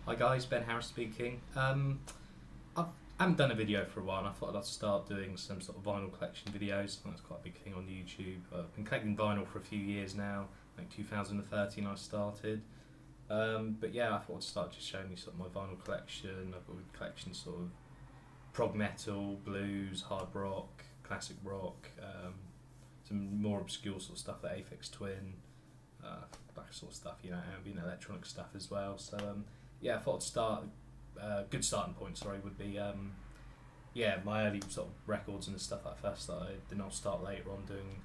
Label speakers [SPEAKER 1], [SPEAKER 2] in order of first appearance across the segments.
[SPEAKER 1] Hi guys, Ben Harris speaking. I haven't done a video for a while and I thought I'd start doing some sort of vinyl collection videos. I think that's quite a big thing on YouTube. I've been collecting vinyl for a few years now. I think 2013 I started. But yeah, I thought I'd start just showing you sort of my vinyl collection. I've got a collection sort of prog metal, blues, hard rock, classic rock, some more obscure sort of stuff like Aphex Twin, that sort of stuff, ambient electronic stuff as well. So yeah, I thought I'd start. Good starting point, would be my early sort of records and the stuff that I first started. Then I'll start later on doing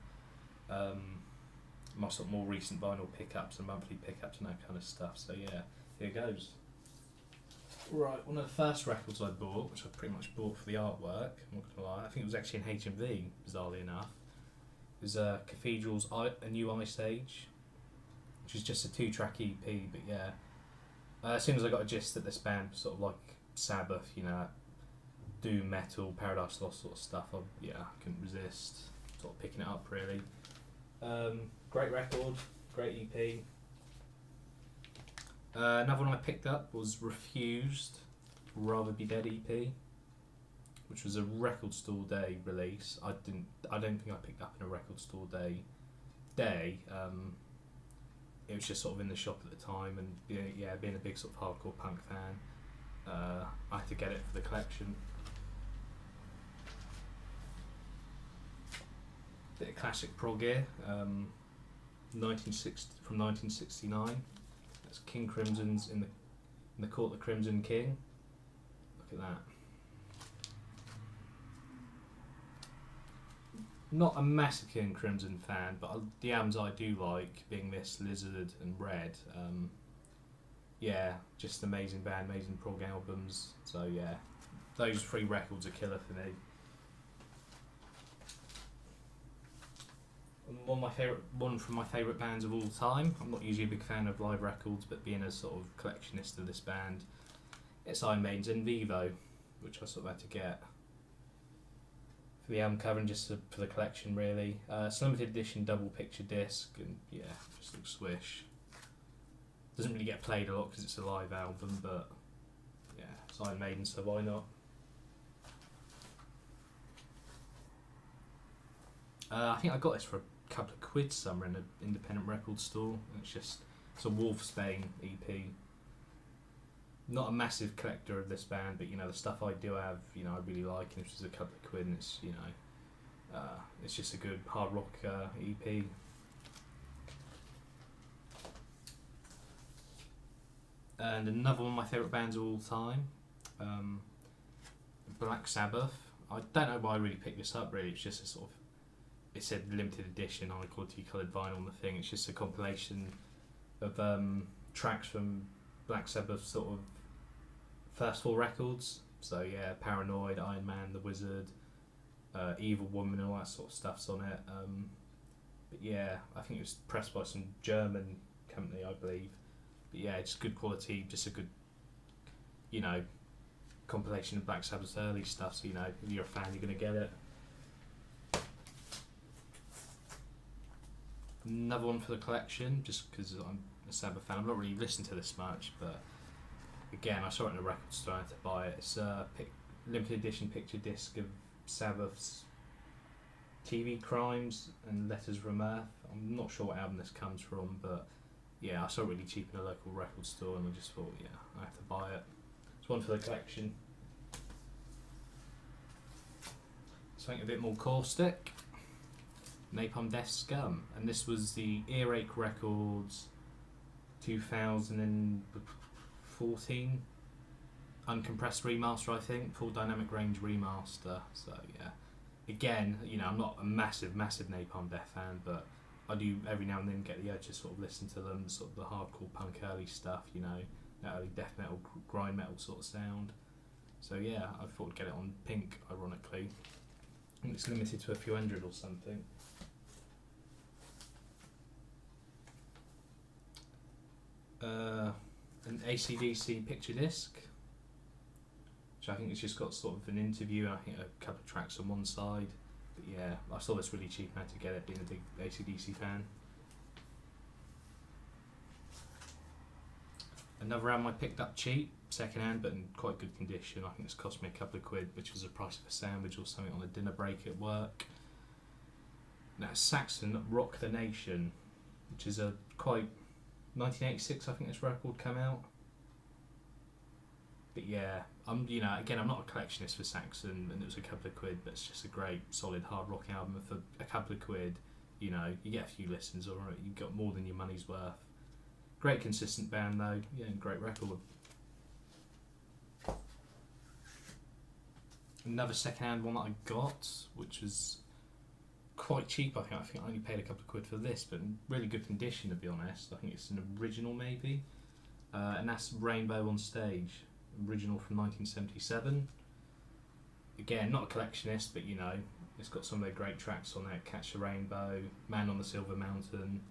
[SPEAKER 1] my sort of more recent vinyl pickups and monthly pickups and that kind of stuff. So yeah, here goes. Right, one of the first records I bought, which I pretty much bought for the artwork, I'm not gonna lie, I think it was actually in HMV, bizarrely enough, it was Cathedral's A New Ice Age, which is just a 2-track EP, but yeah. As soon as I got a gist that this band was sort of like Sabbath, doom metal, Paradise Lost sort of stuff, I couldn't resist sort of picking it up really. Great record, great EP. Another one I picked up was Refused, Rather Be Dead EP, which was a Record Store Day release. I don't think I picked up in a Record Store Day. It was just sort of in the shop at the time, and being a big sort of hardcore punk fan, I had to get it for the collection. Bit of classic prog here, 1969. That's King Crimson's in the Court of the Crimson King. Look at that. Not a massive King Crimson fan, but the albums I do like, being this, Lizard and Red, just amazing band, amazing prog albums. So yeah, those 3 records are killer for me. One from my favourite bands of all time. I'm not usually a big fan of live records, but being a sort of collectionist of this band, it's Iron Maiden's In Vivo, which I sort of had to get for the album cover and just for the collection really. It's a limited edition double picture disc, and yeah, just looks swish. Doesn't really get played a lot because it's a live album, but yeah, it's Iron Maiden, so why not? I think I got this for a couple of quid somewhere in an independent record store. It's a Wolfsbane EP. Not a massive collector of this band, but the stuff I do have, I really like, and it's just a couple of quid, and it's just a good hard rock EP. And another one of my favourite bands of all time, Black Sabbath. I don't know why I really picked this up. Really, it's just a sort of, it said limited edition, high quality coloured vinyl on the thing. It's just a compilation of tracks from Black Sabbath sort of first 4 records. So yeah, Paranoid, Iron Man, The Wizard, Evil Woman, and all that sort of stuff's on it. But yeah, I think it was pressed by some German company, I believe. But yeah, just good quality, just a good, compilation of Black Sabbath's early stuff. So if you're a fan, you're gonna get it. Another one for the collection, just because I'm a Sabbath fan. I'm not really listening to this much, but again, I saw it in a record store, I had to buy it. It's a limited edition picture disc of Sabbath's TV Crimes and Letters from Earth. I'm not sure what album this comes from, but yeah, I saw it really cheap in a local record store, and I just thought, yeah, I have to buy it. It's one for the collection. Something a bit more caustic. Napalm Death Scum, and this was the Earache Records 2014 uncompressed remaster, I think, full dynamic range remaster. So yeah, again, I'm not a massive Napalm Death fan, but I do every now and then get the urge to sort of listen to them, sort of the hardcore punk early stuff, that early death metal, grind metal sort of sound. So yeah, I thought I'd get it on pink, ironically. I think it's limited to a few hundred or something. An AC/DC picture disc, which I think it's just got sort of an interview and I think a couple of tracks on one side. But yeah, I saw this really cheap and had to get it, being a big AC/DC fan. Another album I picked up cheap, second hand, but in quite good condition. I think it's cost me a couple of quid, which was the price of a sandwich or something on a dinner break at work. Now, Saxon, Rock the Nation, which is a quite 1986, I think this record came out. But yeah, I'm not a collectionist for Saxon, and it was a couple of quid, but it's just a great, solid hard rock album for a couple of quid. You get a few listens, alright, you got more than your money's worth. Great consistent band though, yeah, and great record. Another second-hand one that I got, which was quite cheap. I think I only paid a couple of quid for this, but in really good condition to be honest. I think it's an original maybe, and that's Rainbow on Stage, original from 1977. Again, not a collectionist, but it's got some of their great tracks on there. Catch the Rainbow, Man on the Silver Mountain,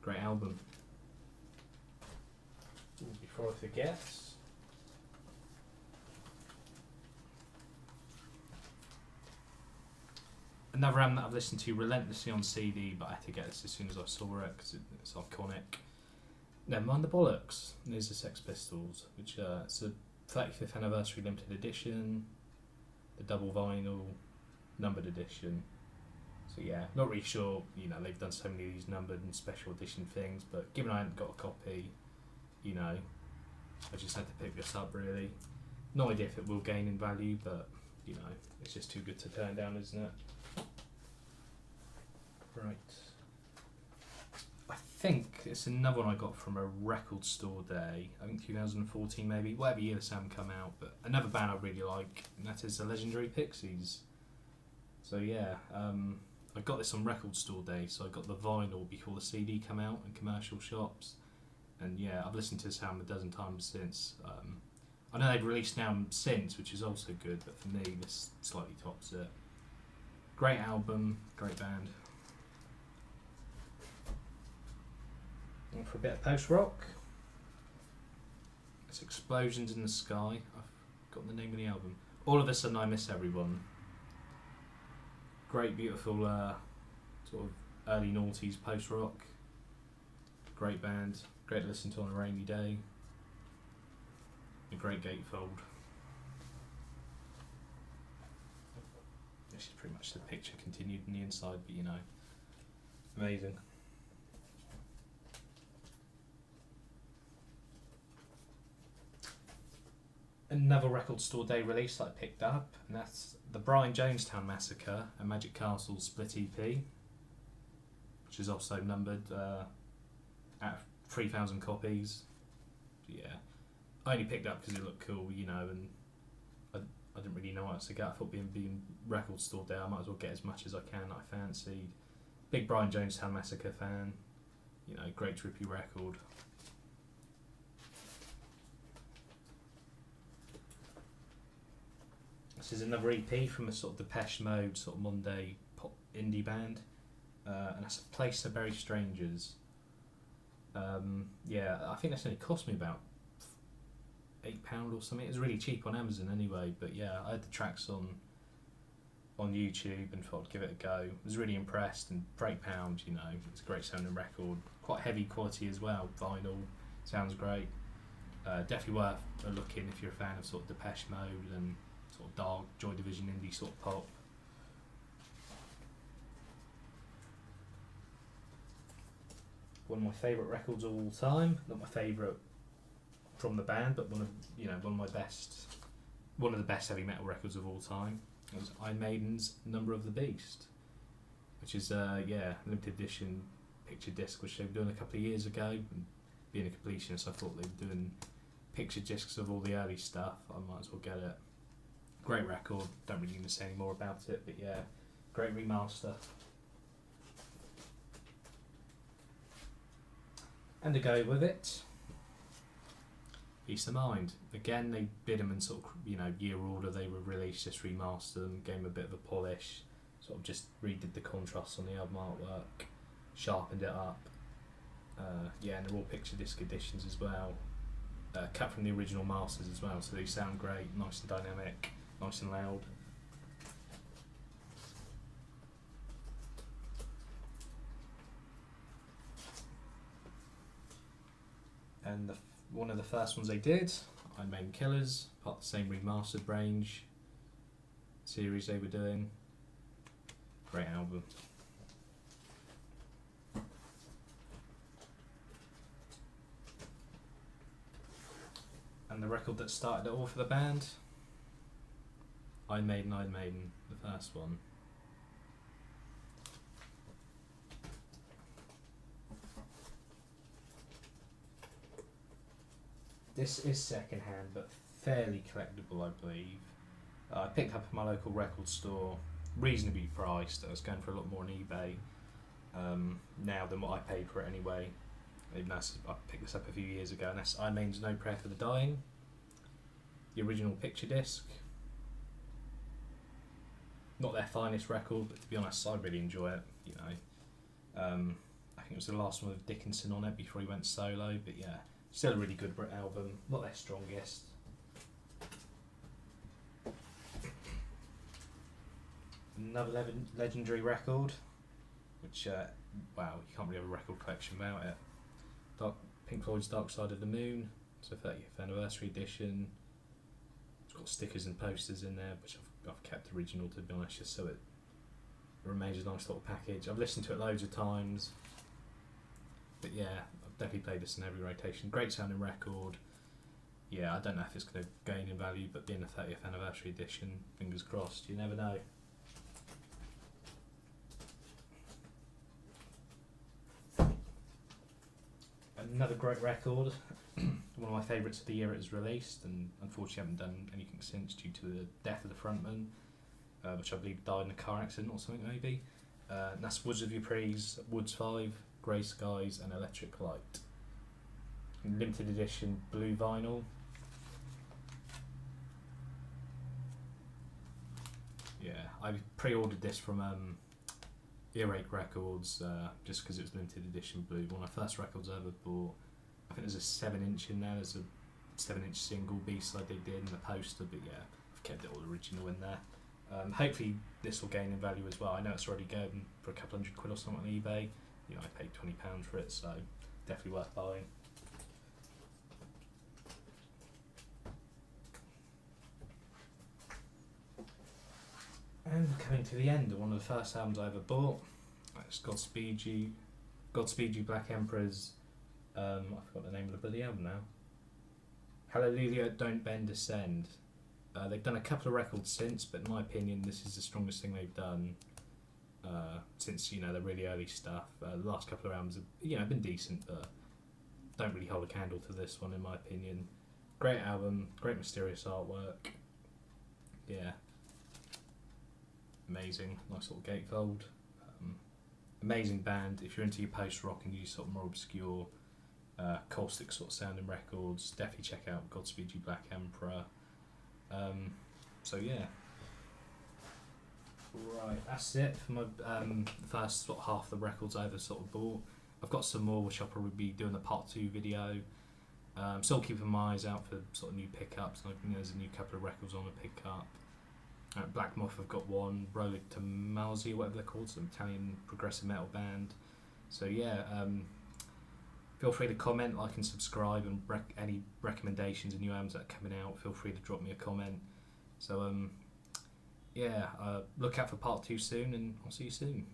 [SPEAKER 1] great album. Before I forget, another album that I've listened to relentlessly on CD, but I had to get this as soon as I saw it because it's iconic. Never mind the bollocks. There's the Sex Pistols, which it's a 35th anniversary limited edition, the double vinyl, numbered edition. So yeah, not really sure. They've done so many of these numbered and special edition things, but given I hadn't got a copy, I just had to pick this up really. No idea if it will gain in value, but it's just too good to turn down, isn't it? Right. I think it's another one I got from a record store day. I think 2014 maybe, whatever year this album come out. But another band I really like, and that is the legendary Pixies. So yeah, I got this on record store day, so I got the vinyl before the CD come out in commercial shops. And yeah, I've listened to this album a dozen times since. I know they've released an album since, which is also good, but for me this slightly tops it. Great album, great band. And for a bit of post-rock, it's Explosions in the Sky. I've got the name of the album. All of a Sudden I Miss Everyone. Great, beautiful, sort of early noughties post-rock. Great band, great to listen to on a rainy day. A great gatefold. This is pretty much the picture continued on the inside, but amazing. Another record store day release that I picked up, and that's the Brian Jonestown Massacre, a Magic Castle split EP, which is also numbered at 3,000 copies. Yeah, I only picked up because it looked cool, and I didn't really know what else to get. I thought being record store day, I might as well get as much as I can that I fancied. Big Brian Jonestown Massacre fan, great trippy record. This is another EP from a sort of Depeche Mode, sort of Monday pop indie band, and that's A Place to Bury Strangers. Yeah, I think that's only cost me about £8 or something. It was really cheap on Amazon anyway, but yeah, I had the tracks on YouTube and thought I'd give it a go. I was really impressed, and for £8, it's a great sounding record. Quite heavy quality as well, vinyl, sounds great. Definitely worth a look in if you're a fan of sort of Depeche Mode and sort of dark, Joy Division indie sort of pop. One of my favourite records of all time. Not my favourite from the band, but one of the best heavy metal records of all time. It was Iron Maiden's Number of the Beast, which is limited edition picture disc, which they were doing a couple of years ago. And being a completionist, I thought they were doing picture discs of all the early stuff. I might as well get it. Great record. Don't really need to say any more about it, but yeah, great remaster. And to go with it, Peace of Mind. Again, they did them in sort of year order. They were released, just remastered them, gave them a bit of a polish, sort of just redid the contrasts on the album artwork, sharpened it up. And they're all picture disc editions as well, cut from the original masters as well, so they sound great, nice and dynamic, nice and loud. And one of the first ones they did. Iron Maiden Killers, part of the same remastered range series they were doing. Great album. And the record that started it all for the band, Iron Maiden, the first one. This is second hand, but fairly collectible, I believe. I picked up at my local record store, reasonably priced. I was going for a lot more on eBay now than what I paid for it anyway. Even though I picked this up a few years ago, and that's Iron Maiden's No Prayer for the Dying, the original picture disc. Not their finest record, but to be honest, I really enjoy it. You know, I think it was the last one with Dickinson on it before he went solo. But yeah, still a really good album. Not their strongest. Another legendary record, which wow, you can't really have a record collection without it. Pink Floyd's Dark Side of the Moon. It's a 30th anniversary edition. It's got stickers and posters in there, which I've kept original, to be honest, just so it remains a nice little package. I've listened to it loads of times, but yeah, I've definitely played this in every rotation. Great sounding record. Yeah, I don't know if it's going to gain in value, but being a 30th anniversary edition, fingers crossed, you never know. Another great record, one of my favourites of the year it was released, and unfortunately haven't done anything since due to the death of the frontman, which I believe died in a car accident or something maybe. And that's Woods of Ypres, Woods 5, Grey Skies and Electric Light. Limited edition blue vinyl. Yeah, I pre-ordered this from Earache Records, just because it was limited edition blue. One of the first records I ever bought. I think there's a 7-inch in there. There's a 7-inch single B-side they did and the poster, but yeah, I've kept it all original in there. Hopefully this will gain in value as well. I know it's already going for a couple £100 or something on eBay. You know, I paid £20 for it, so definitely worth buying. And coming to the end of one of the first albums I ever bought, it's Godspeed You Black Emperor's, I forgot the name of the bloody album now. Hallelujah, Don't Bend, Descend. They've done a couple of records since, but in my opinion, this is the strongest thing they've done since, you know, the really early stuff. The last couple of albums have, you know, been decent, but don't really hold a candle to this one in my opinion. Great album, great mysterious artwork. Yeah. Amazing, nice little gatefold. Amazing band. If you're into your post-rock and you sort of more obscure caustic sort of sounding records, definitely check out Godspeed You Black Emperor. So yeah. Right, that's it for my first sort of half of the records I ever sort of bought. I've got some more which I'll probably be doing a part 2 video. Still keeping my eyes out for sort of new pickups. I think there's a new couple of records on the pickup. Black Moth have got one, Roller to Malzi, whatever they're called, some Italian progressive metal band. So yeah, feel free to comment, like and subscribe, and any recommendations and new albums that are coming out, feel free to drop me a comment. So yeah, look out for part 2 soon, and I'll see you soon.